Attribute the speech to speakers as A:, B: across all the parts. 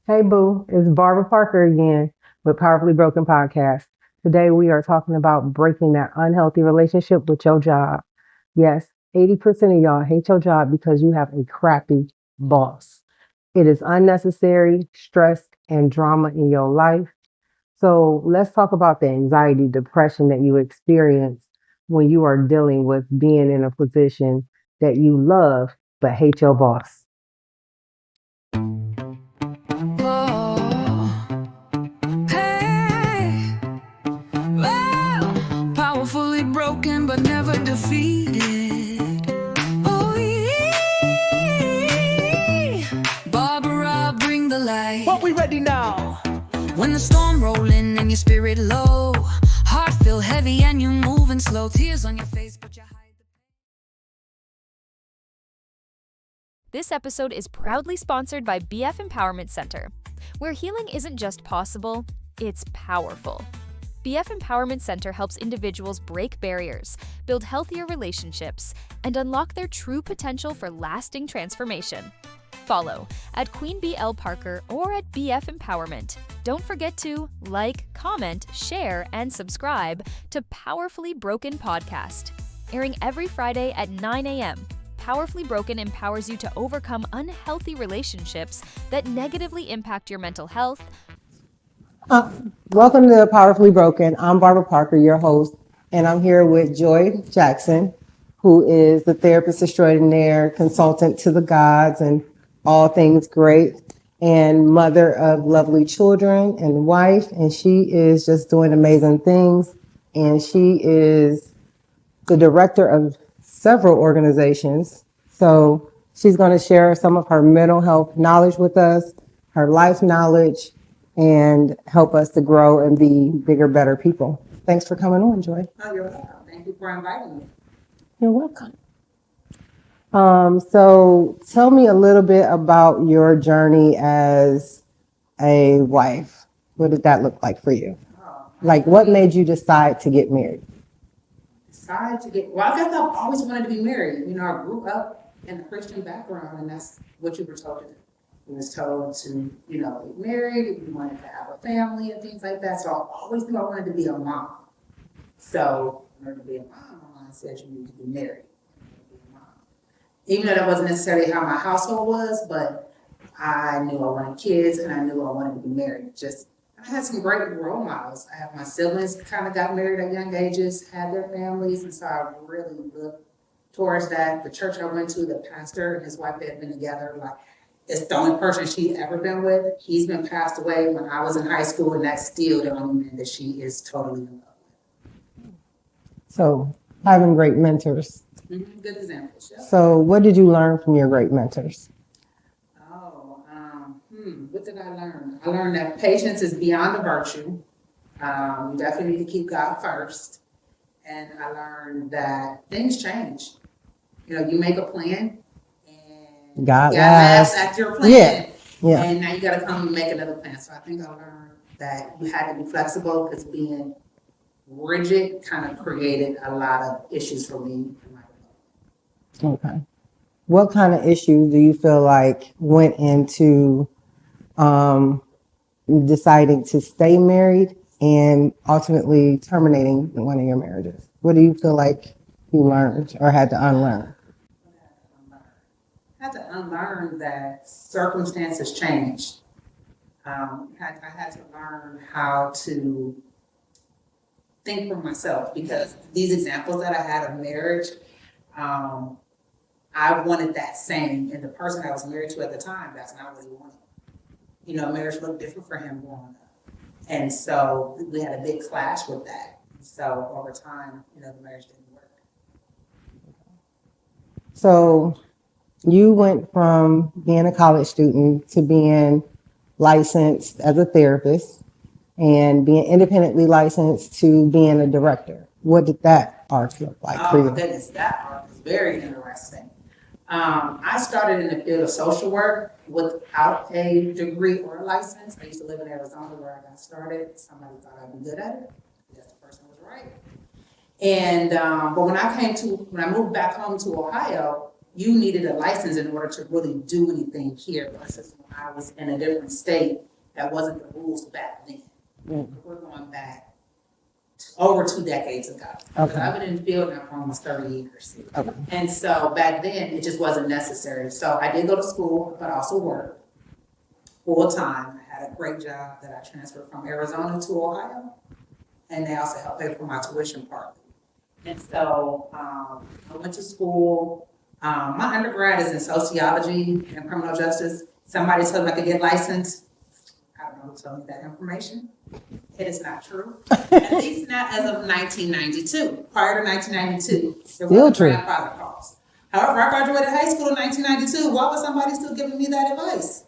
A: Hey Boo, it's Barbara Parker again with Powerfully Broken Podcast. Today we are talking about breaking that unhealthy relationship with your job. Yes, 80% of y'all hate your job because you have a crappy boss. It is unnecessary stress and drama in your life. So let's talk about the anxiety, depression that you experience when you are dealing with being in a position that you love but hate your boss.
B: Oh, hey, well, powerfully broken but never defeated. Oh, yeah. Barbara, bring the light.
C: What we ready now?
B: When the storm rolling and your spirit low, heart feel heavy and you moving slow, tears on your face, but you hide the
D: This episode is proudly sponsored by BF Empowerment Center, where healing isn't just possible, it's powerful. BF Empowerment Center helps individuals break barriers, build healthier relationships, and unlock their true potential for lasting transformation. Follow at Queen BL Parker or at BF Empowerment. Don't forget to like, comment, share, and subscribe to Powerfully Broken Podcast, airing every Friday at 9 a.m. Powerfully Broken empowers you to overcome unhealthy relationships that negatively impact your mental health.
A: Welcome to Powerfully Broken. I'm Barbara Parker, your host, and I'm here with Joy Jackson, who is the therapist extraordinaire, consultant to the gods, and all things great, and mother of lovely children and wife. And she is just doing amazing things. And she is the director of several organizations. So she's going to share some of her mental health knowledge with us, her life knowledge, and help us to grow and be bigger, better people. Thanks for coming on, Joy.
E: Oh, you're welcome. Thank you for inviting me.
A: You're welcome. So tell me a little bit about your journey as a wife. What did that look like for you? Like, what made you decide to get married?
E: Decided to get, well, I guess I've always wanted to be married. You know, I grew up in a Christian background, and that's what you were told to do. You was told to, get married, you wanted to have a family and things like that. So I always knew I wanted to be a mom. So in order to be a mom, I said you need to be married. Even though that wasn't necessarily how my household was, but I knew I wanted kids and I knew I wanted to be married. I had some great role models. I have my siblings kind of got married at young ages, had their families, and so I really looked towards that. The church I went to, the pastor and his wife had been together, like it's the only person she'd ever been with. He's been passed away when I was in high school, and that's still the only man that she is totally in love
A: So having great mentors.
E: with. Good examples. Yeah.
A: So what did you learn from your great mentors?
E: What did I learn? I learned that patience is beyond a virtue. You definitely need to keep God first. And I learned that things change. You know, you make a plan and
A: God
E: you gotta
A: last.
E: last after your plan.
A: Yeah.
E: And now you gotta come and make another plan. So I think I learned that you had to be flexible because being rigid kind of created a lot of issues for me in my development.
A: Okay. What kind of issues do you feel like went into deciding to stay married and ultimately terminating one of your marriages? What do you feel like you learned or had to unlearn?
E: I had to unlearn that circumstances change. I had to learn how to think for myself because these examples that I had of marriage, I wanted that same. And the person I was married to at the time, that's not what he wanted. You know, marriage looked different for him growing up. And so we had a big clash with that. So over time, the marriage didn't work.
A: So you went from being a college student to being licensed as a therapist and being independently licensed to being a director. What did that arc look like for
E: Oh
A: you?
E: my goodness, that part was very interesting. I started in the field of social work without a degree or a license. I used to live in Arizona where I got started. Somebody thought I'd be good at it. Yes, the person was right. And but when I moved back home to Ohio, you needed a license in order to really do anything here. Versus when I was in a different state, that wasn't the rules back then. We're going back over 2 decades ago.
A: Okay.
E: I've been in the field now for almost 30 years.
A: Okay.
E: And so back then, it just wasn't necessary. So I did go to school, but also work full time. I had a great job that I transferred from Arizona to Ohio. And they also helped pay for my tuition partly. And so I went to school. My undergrad is in sociology and criminal justice. Somebody told me I could get licensed. I don't know who told me that information. It is not true. At least not as of 1992. Prior to 1992, there was a grandfather clause. However, I graduated high school in 1992. Why was somebody still giving me that advice?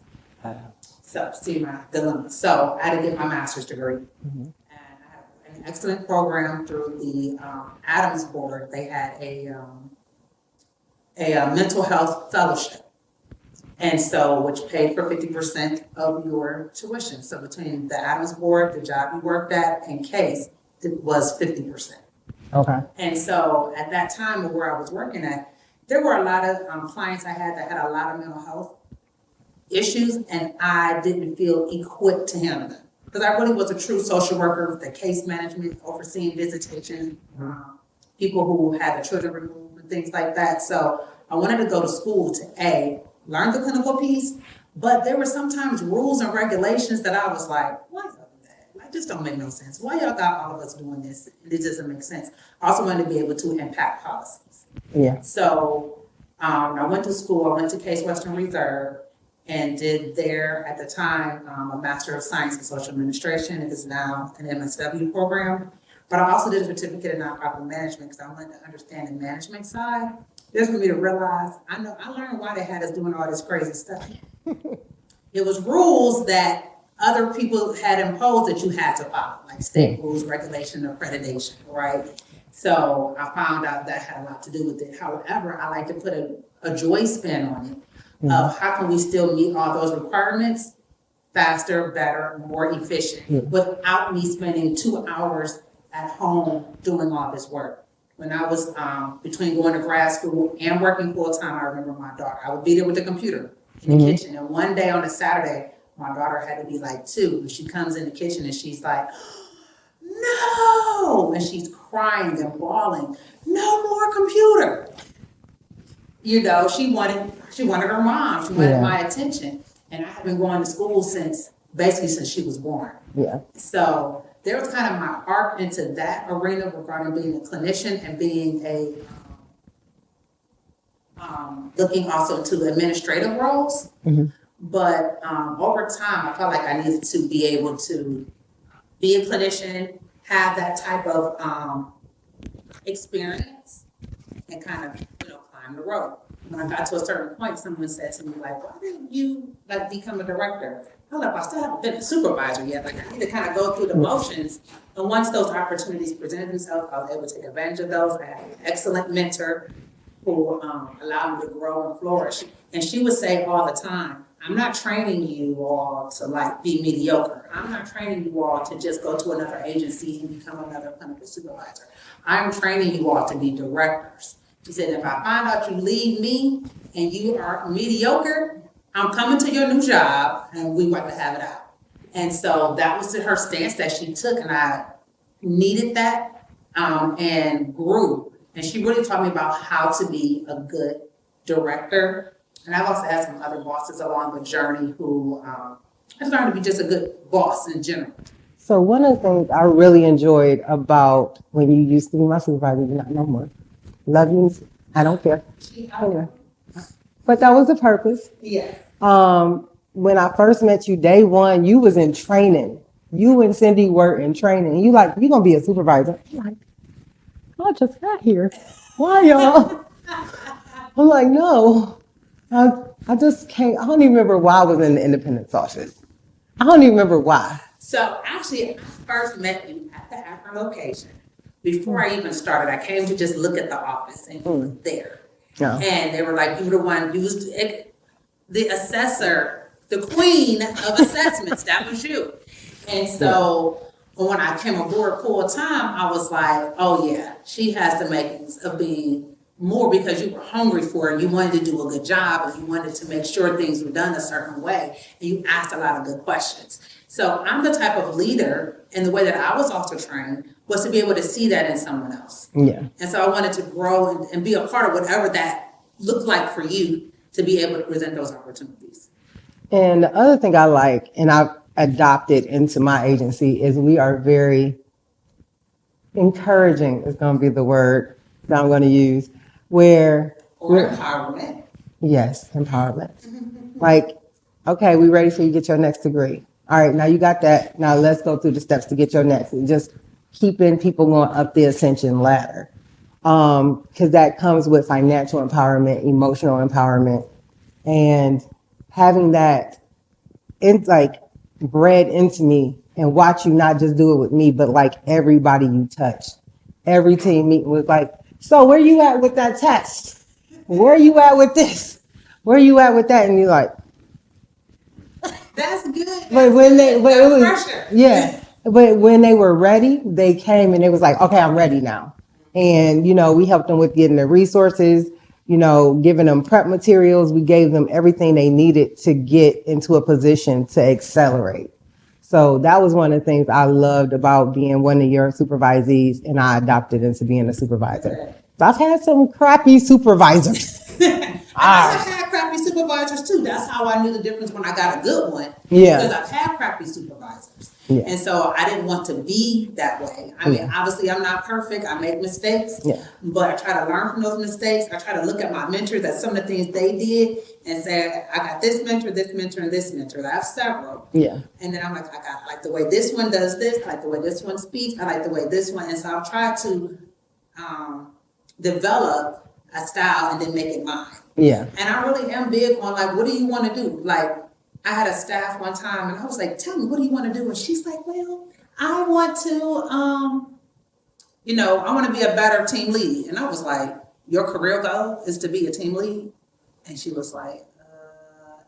E: So, see my dilemma. So, I had to get my master's degree. And I had an excellent program through the Adams Board. They had a mental health fellowship. And so, which paid for 50% of your tuition. So between the Adams Board, the job you worked at, and CASE, it was 50%.
A: Okay.
E: And so at that time where I was working at, there were a lot of clients I had that had a lot of mental health issues, and I didn't feel equipped to handle them. Because I really was a true social worker with the case management, overseeing visitation, people who had their children removed and things like that. So I wanted to go to school to learn the clinical piece, but there were sometimes rules and regulations that I was like, why y'all do that? Like, just don't make no sense. Why y'all got all of us doing this? It doesn't make sense. I also wanted to be able to impact policies.
A: Yeah.
E: So I went to school, I went to Case Western Reserve and did there at the time a Master of Science in Social Administration. It is now an MSW program, but I also did a certificate in nonprofit management because I wanted to understand the management side. Just for me to realize, I learned why they had us doing all this crazy stuff. It was rules that other people had imposed that you had to follow, like state rules, regulation, accreditation, right? So I found out that had a lot to do with it. However, I like to put a joy spin on it of how can we still meet all those requirements faster, better, more efficient without me spending 2 hours at home doing all this work. When I was between going to grad school and working full time, I remember my daughter. I would be there with the computer in the kitchen. And one day on a Saturday, my daughter had to be like 2. And she comes in the kitchen and she's like, no! And she's crying and bawling, no more computer. You know, she wanted her mom. She wanted my attention. And I have been going to school since she was born. Yeah. So there was kind of my arc into that arena regarding being a clinician and being looking also into administrative roles. But over time, I felt like I needed to be able to be a clinician, have that type of experience, and kind of, climb the road. When I got to a certain point, someone said to me, like, why didn't you become a director? I was like, I still haven't been a supervisor yet. Like, I need to kind of go through the motions. And once those opportunities presented themselves, I was able to take advantage of those. I had an excellent mentor who allowed me to grow and flourish. And she would say all the time, I'm not training you all to be mediocre. I'm not training you all to just go to another agency and become another clinical supervisor. I'm training you all to be directors. She said, if I find out you leave me and you are mediocre, I'm coming to your new job and we want to have it out. And so that was her stance that she took, and I needed that and grew. And she really taught me about how to be a good director. And I've also had some other bosses along the journey who I just learned to be just a good boss in general.
A: So one of the things I really enjoyed about when you used to be my supervisor, you're not no more. Love you. I don't care. Anyway. But that was the purpose.
E: Yes.
A: When I first met you, day one, you was in training. You and Cindy were in training. You like, you're going to be a supervisor. I'm like, I just got here. Why, y'all? I'm like, no. I just can't. I don't even remember why I was in the independence office. I don't even remember why.
E: So actually, I first met you at the Akron location. Before I even started, I came to just look at the office, and you was there. Yeah. And they were like, you were the one, you was the assessor, the queen of assessments. That was you. And so when I came aboard full time, I was like, oh yeah, she has the makings of being more because you were hungry for it. You wanted to do a good job and you wanted to make sure things were done a certain way. And you asked a lot of good questions. So I'm the type of leader, and the way that I was also trained was to be able to see that in someone else.
A: Yeah.
E: And so I wanted to grow and be a part of whatever that looked like for you to be able to present those opportunities.
A: And the other thing I like, and I've adopted into my agency, is we are very encouraging, is going to be the word that I'm going to use, where
E: Or empowerment.
A: Yes, empowerment. Like, okay, we ready for you to get your next degree. All right, now you got that. Now let's go through the steps to get your next. And just keeping people going up the ascension ladder. Because that comes with financial empowerment, emotional empowerment, and having that bred into me, and watch you not just do it with me, but like everybody you touch. Every team meeting was like, so where you at with that test? Where you at with this? Where you at with that? And you're like,
E: That's good.
A: but when they, but it was,
E: pressure.
A: yeah, but when they were ready, they came and it was like, okay, I'm ready now. And, you know, we helped them with getting the resources, you know, giving them prep materials. We gave them everything they needed to get into a position to accelerate. So that was one of the things I loved about being one of your supervisees, and I adopted into being a supervisor. So I've had some crappy supervisors.
E: I have had crappy supervisors too. That's how I knew the difference when I got a good one.
A: Yeah.
E: Because I've had crappy supervisors.
A: Yeah.
E: And so I didn't want to be that way. I mean, obviously I'm not perfect. I make mistakes.
A: Yeah.
E: But I try to learn from those mistakes. I try to look at my mentors at some of the things they did and say, I got this mentor, and this mentor. I have several.
A: Yeah.
E: And then I'm like, I like the way this one does this. I like the way this one speaks. I like the way this one. And so I've tried to develop a style and then make it mine.
A: Yeah.
E: And I really am big on like, what do you want to do? Like, I had a staff one time and I was like, tell me, what do you want to do? And she's like, well, I want to, I want to be a better team lead. And I was like, your career goal is to be a team lead? And she was like,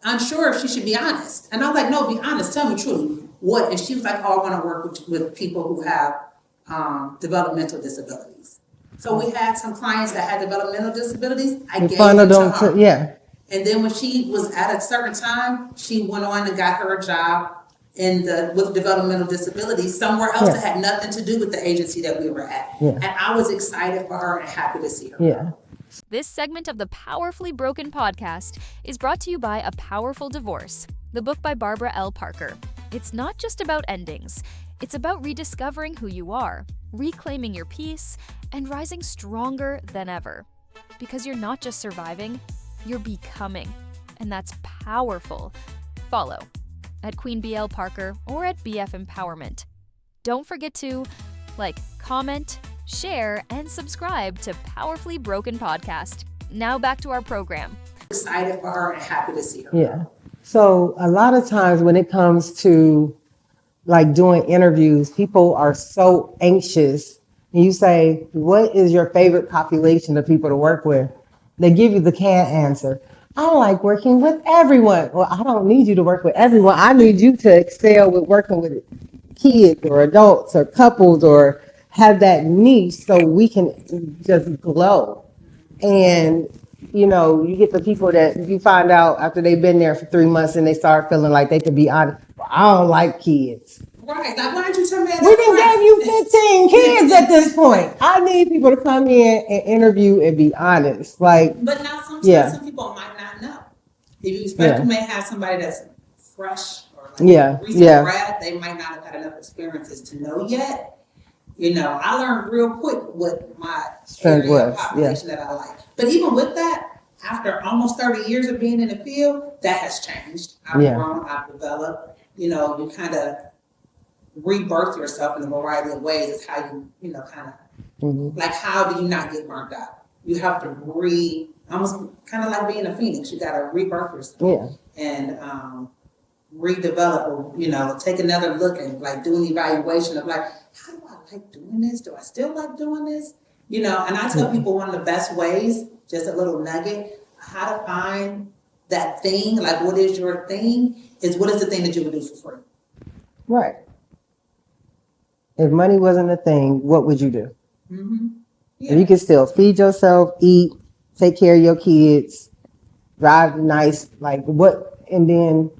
E: unsure if she should be honest. And I was like, no, be honest. Tell me truly what. And she was like, oh, I want to work with people who have developmental disabilities. So we had some clients that had developmental disabilities. I gave them to her.
A: Yeah.
E: And then when she was at a certain time, she went on and got her a job with developmental disabilities somewhere else that had nothing to do with the agency that we were at.
A: Yeah.
E: And I was excited for her and happy to see her.
A: Yeah.
D: This segment of the Powerfully Broken podcast is brought to you by A Powerful Divorce, the book by Barbara L. Parker. It's not just about endings. It's about rediscovering who you are, reclaiming your peace, and rising stronger than ever. Because you're not just surviving, you're becoming. And that's powerful. Follow at Queen BL Parker or at BF Empowerment. Don't forget to comment, share, and subscribe to Powerfully Broken Podcast. Now back to our program.
E: Excited for her and happy to see her.
A: Yeah. So a lot of times when it comes to doing interviews, people are so anxious. And you say, what is your favorite population of people to work with? They give you the canned answer. I like working with everyone. Well, I don't need you to work with everyone. I need you to excel with working with kids or adults or couples, or have that niche so we can just glow. And, you get the people that you find out after they've been there for 3 months and they start feeling like they can be honest. Well, I don't like kids.
E: Right. Like, why didn't you tell me that?
A: We done gave you 15 kids at this point. I need people to come in and interview and be honest. But
E: now sometimes some people might not know. If you expect you may have somebody that's fresh or recent grad, they might not have had enough experiences to know yet. I learned real quick what my population that I like. But even with that, after almost 30 years of being in the field, that has changed. I've grown, I've developed. You kind of rebirth yourself in a variety of ways. Is how you, like, how do you not get burnt out? You have to almost kind of like being a phoenix. You got to rebirth yourself and redevelop, or, take another look and do an evaluation of how do I like doing this? Do I still like doing this? And I tell people one of the best ways, just a little nugget, how to find that thing, what is your thing, is what is the thing that you would do for free?
A: Right. If money wasn't a thing, what would you do?
E: Mm-hmm. Yeah.
A: And you can still feed yourself, eat, take care of your kids, drive nice, like what? And then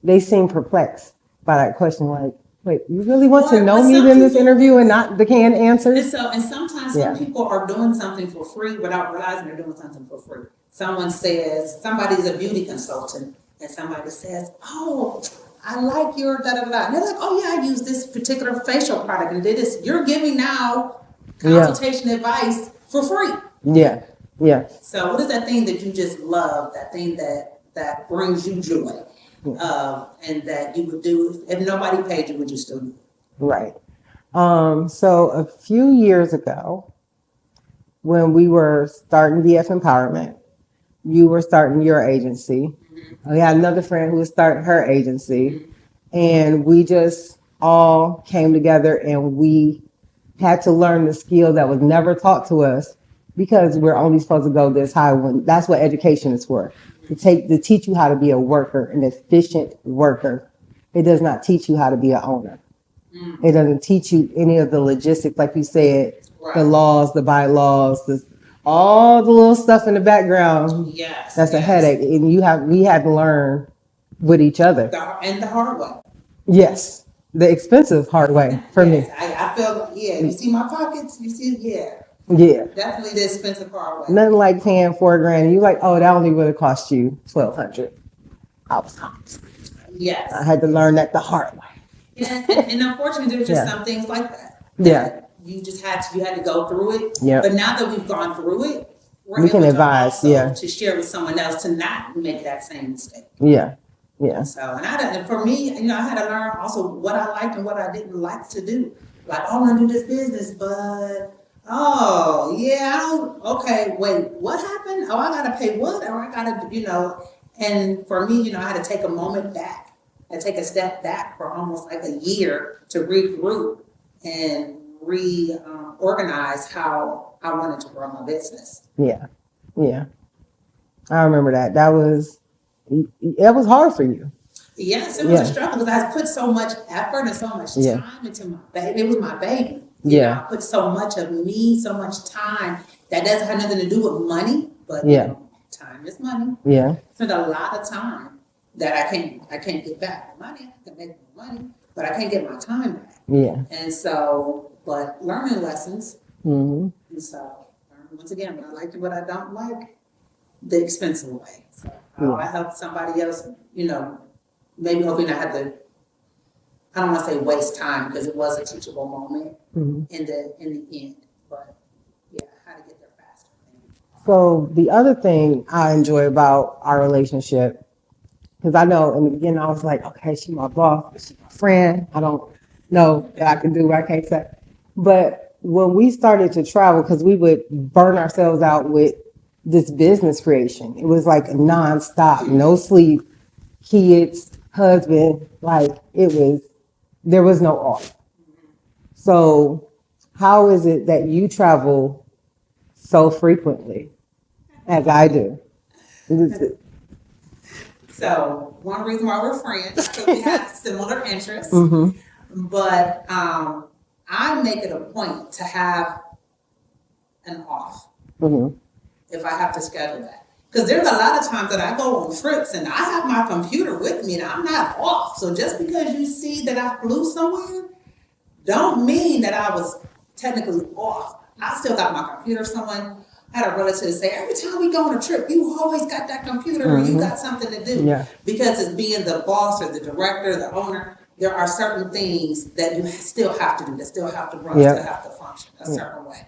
A: they seem perplexed by that question, like, wait, you really want to know
E: But
A: me
E: some
A: in this
E: people-
A: interview and not the canned
E: And
A: answers?
E: so, and sometimes
A: Yeah.
E: some people are doing something for free without realizing they're doing something for free. Someone says, somebody's a beauty consultant, and somebody says, oh, I like your da-da-da. And they're like, oh yeah, I use this particular facial product and did this. You're giving now consultation advice for free.
A: Yeah, yeah.
E: So what is that thing that you just love, that thing that brings you joy? And that you would do, if nobody paid you, would you still do it?
A: Right. So a few years ago, when we were starting VF Empowerment, you were starting your agency. We had another friend who was starting her agency, and we just all came together and we had to learn the skill that was never taught to us because we're only supposed to go this high when that's what education is for. To teach you how to be a worker, an efficient worker. It does not teach you how to be an owner. It doesn't teach you any of the logistics, like you said, the laws, the bylaws, all the little stuff in the background.
E: Yes.
A: That's a
E: yes.
A: headache, and we had to learn with each other.
E: And the hard way.
A: Yes, the expensive hard way for me.
E: I feel, yeah, you see my pockets, you see, yeah.
A: Yeah,
E: Definitely the expensive hard way.
A: nothing like paying $4,000. And you like, oh, that only would have cost you $1,200. I was hot.
E: Yes.
A: I had to learn that the hard way.
E: And unfortunately, there's just
A: Yeah.
E: some things like that.
A: Yeah.
E: You just had to go through it.
A: Yeah.
E: But now that we've gone through it, we're
A: We can
E: able to
A: advise,
E: also
A: yeah.
E: to share with someone else to not make that same mistake.
A: Yeah, yeah,
E: So, and for me, I had to learn also what I liked and what I didn't like to do. Like, I want to do this business, but okay, wait, what happened? Oh, I gotta pay what? Or I gotta, and for me, I had to take a moment back. I take a step back for almost like a year to regroup and reorganize how I wanted to run my business.
A: yeah, yeah. I remember that. It was hard for you.
E: Yes, it was
A: Yeah.
E: a struggle because I put so much effort and so much
A: Yeah.
E: time into my baby. It was my baby.
A: Yeah.
E: I put so much of me, so much time that doesn't have nothing to do with money, but
A: Yeah.
E: time is money.
A: Yeah,
E: Spent a lot of time that I can't get back. Money, I can make money, but I can't get my time back.
A: yeah.
E: And so, but learning lessons.
A: Mm-hmm.
E: And so, once again, what I like and what I don't like, the expensive way. So I help somebody else, maybe hoping I have to, I don't want to say waste time because it was a teachable moment
A: Mm-hmm.
E: in the end, but yeah, how to get there faster.
A: So the other thing I enjoy about our relationship, because I know in the beginning I was like, okay, she's my boss, she's my friend. I don't know that I can do what I can't say. But when we started to travel, because we would burn ourselves out with this business creation, it was like nonstop, no sleep, kids, husband, like there was no off. So how is it that you travel so frequently as I do?
E: So one reason why we're friends, because we have similar interests,
A: Mm-hmm.
E: but I make it a point to have an off
A: Mm-hmm.
E: if I have to schedule that. Because there's a lot of times that I go on trips and I have my computer with me and I'm not off. So just because you see that I flew somewhere, don't mean that I was technically off. I still got my computer. Someone had a relative say, every time we go on a trip, you always got that computer or you got something to do.
A: Yeah.
E: Because it's being the boss or the director, the owner, there are certain things that you still have to do, that still have to run,
A: Yep.
E: still have to function a certain way.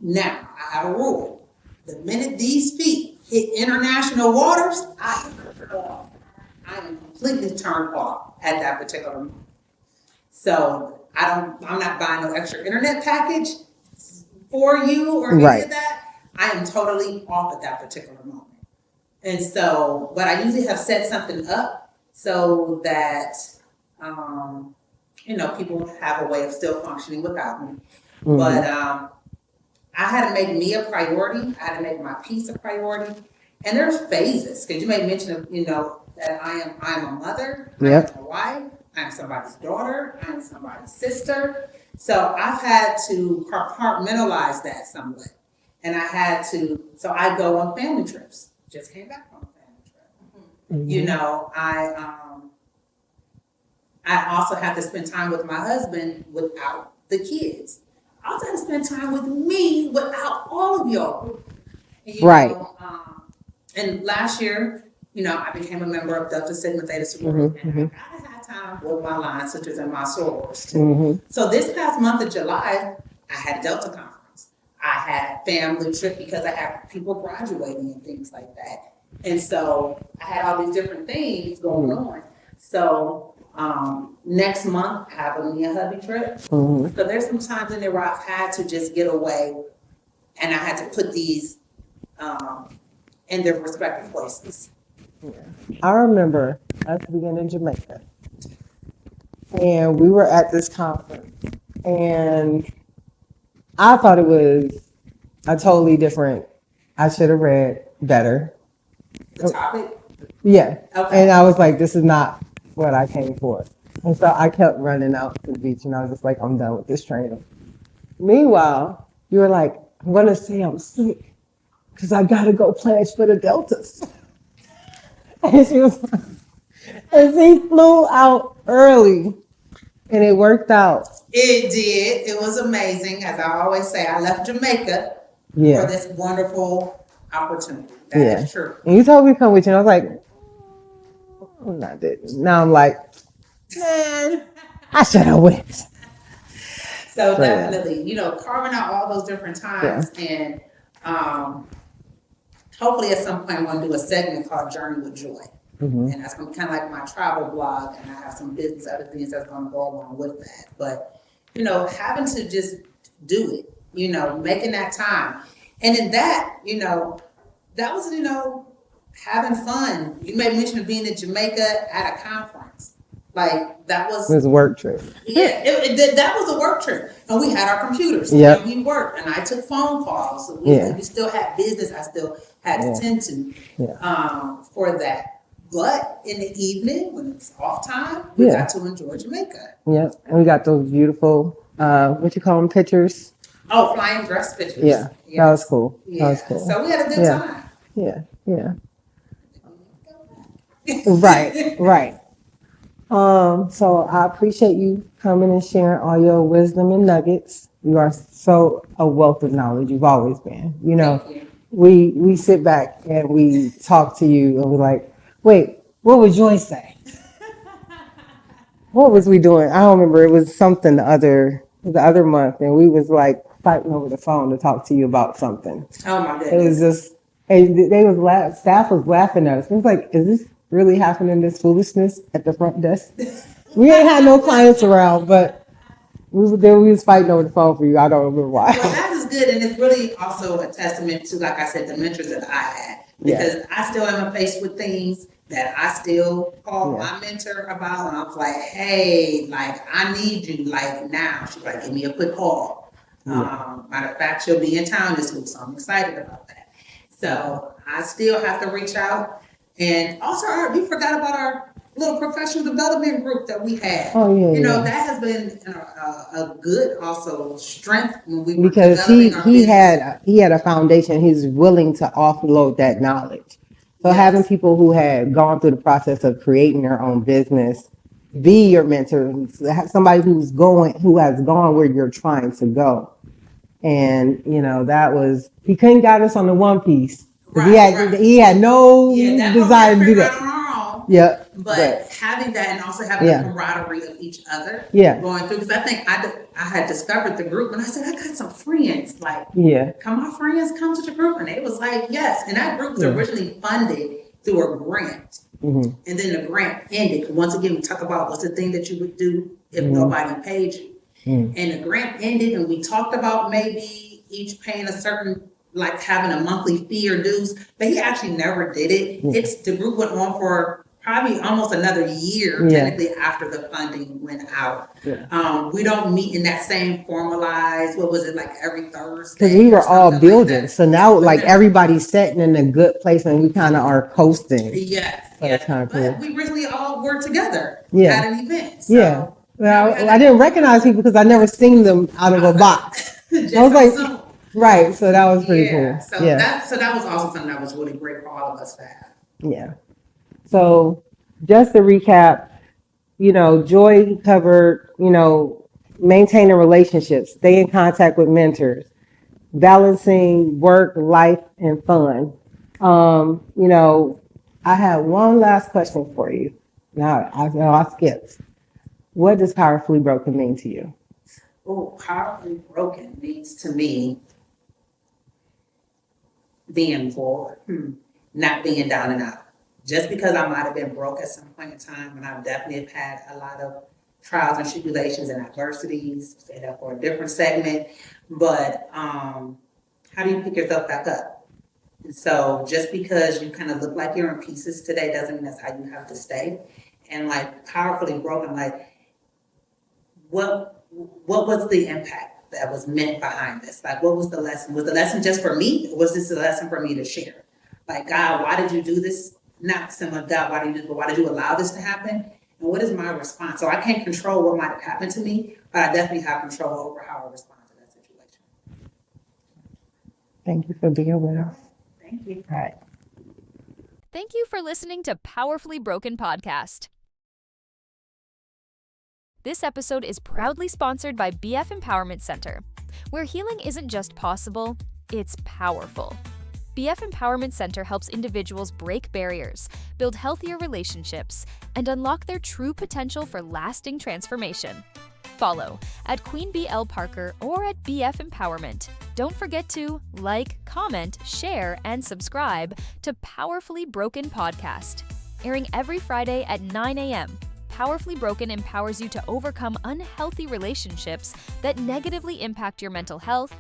E: Now, I have a rule. The minute these feet hit international waters, I am completely turned off at that particular moment. So I'm not buying no extra internet package for you or any
A: Right.
E: of that. I am totally off at that particular moment. And so, but I usually have set something up so that, people have a way of still functioning without me.
A: Mm-hmm.
E: But I had to make me a priority. I had to make my peace a priority. And there's phases, because you made mention of, that I am a mother,
A: Yep.
E: I am a wife, I am somebody's daughter, I am somebody's sister. So I've had to compartmentalize that somewhat. And I had to, so I go on family trips. Just came back from a family trip. You know, I also have to spend time with my husband without the kids. I also have to spend time with me without all of y'all. You
A: Right.
E: know, and last year, you know, I became a member of Delta Sigma Theta Sorority, and I gotta have time with my line sisters and my sorors too. So this past month of July, I had a Delta conference. I had family trip because I had people graduating and things like that. And so I had all these different things going on. So next month, I have me a hubby trip. So there's some times in there where I've had to just get away, and I had to put these in their respective places.
A: I remember us being in Jamaica, and we were at this conference, and I thought it was a totally different. I should have read better.
E: The topic?
A: Yeah.
E: Okay.
A: And I was like, this is not what I came for. And so I kept running out to the beach, and I was just like, I'm done with this training. Meanwhile, you were like, I'm going to say I'm sick because I got to go pledge for the Deltas. And she was like, and she flew out early, and it worked out.
E: It did. It was amazing. As I always say, I left Jamaica for this wonderful opportunity. That is true.
A: And you told me to come with you, and I was like, I'm not doing it. Now I'm like, man, I should have went.
E: So definitely, you know, carving out all those different times, and hopefully at some point I'm going to do a segment called Journey with Joy. And that's going to be kind of like my travel blog, and I have some business, other things that's going to go along with that. But, you know, having to just do it, you know, making that time. And in that, you know, that was, you know, having fun. You made mention of being in Jamaica at a conference. Like, that was...
A: It was a work trip.
E: Yeah, that was a work trip. And we had our computers.
A: Yep.
E: And we worked. And I took phone calls. So we still had business I still had to tend to for that. But in the evening, when it's off time, we got to enjoy Jamaica.
A: Yep. And we got those beautiful, what you call them, pictures?
E: Oh, flying dress pictures.
A: Yeah.
E: Yes.
A: That was cool.
E: Yeah.
A: That was cool.
E: So we had a good time.
A: Yeah. Right. So I appreciate you coming and sharing all your wisdom and nuggets. You are so a wealth of knowledge. You've always been. You know, we sit back and we talk to you, and we're like, wait, what would Joy say? What was we doing? I don't remember. It was something the other month, and we was like fighting over the phone to talk to you about something.
E: Oh my goodness.
A: It was just, and they was staff was laughing at us. It was like, is this really happening? This foolishness at the front desk? We ain't had no clients around, but we was fighting over the phone for you. I don't remember why.
E: Well, that is good, and it's really also a testament to, like I said, the mentors that I had. Because I still am faced with things that I still call my mentor about, and I was like, hey, like, I need you, like, now. She's like, give me a quick call. Matter of fact, she'll be in town this week, so I'm excited about that. So I still have to reach out. And also, we forgot about our little professional development group that we had. You know, that has been a good also strength when we were
A: because he had a foundation. He's willing to offload that knowledge. So having people who had gone through the process of creating their own business be your mentor, somebody who has gone where you're trying to go. And you know, he couldn't guide us on the one piece. He had no desire to do that. But having that, and also having the camaraderie of each other going through, because I think I had discovered the group, and I said, I got some friends, like, can my friends come to the group? And it was like, yes. And that group was originally funded through a grant. And then the grant ended. Once again, we talk about what's the thing that you would do if nobody paid you. And the grant ended, and we talked about maybe each paying a certain, like having a monthly fee or dues, but he actually never did it. The group went on for probably almost another year, technically, after the funding went out. We don't meet in that same formalized, what was it, like every Thursday? Because we were all building. So now, like, everybody's sitting in a good place, and we kind of are coasting. That's kind of cool.
E: But we really all work together at an event.
A: So, well, I didn't recognize people because I never seen them out of a box. I was like, Right. So that was pretty
E: Yeah,
A: cool.
E: so
A: Yeah.
E: that was also something that was really great for all of us to have.
A: Yeah. So just to recap, Joy covered, maintaining relationships, stay in contact with mentors, balancing work, life, and fun. I have one last question for you. Now, I skipped. What does powerfully broken mean to you?
E: Oh, powerfully broken means to me being poor, not being down and out. Just because I might have been broke at some point in time, and I've definitely had a lot of trials and tribulations and adversities, say that for a different segment, but how do you pick yourself back up? And so just because you kind of look like you're in pieces today doesn't mean that's how you have to stay. And like powerfully broken, like what was the impact that was meant behind this? Like, what was the lesson? Was the lesson just for me? Or was this a lesson for me to share? Like, God, why did you do this? Not so much, God, why did you allow this to happen? And what is my response? So I can't control what might have happened to me, but I definitely have control over how I respond to that situation.
A: Thank you for being with us.
E: Thank you.
A: All right.
D: Thank you for listening to Powerfully Broken Podcast. This episode is proudly sponsored by BF Empowerment Center, where healing isn't just possible, it's powerful. BF Empowerment Center helps individuals break barriers, build healthier relationships, and unlock their true potential for lasting transformation. Follow at Queen BL Parker or at BF Empowerment. Don't forget to like, comment, share, and subscribe to Powerfully Broken Podcast, airing every Friday at 9 a.m. Powerfully Broken empowers you to overcome unhealthy relationships that negatively impact your mental health,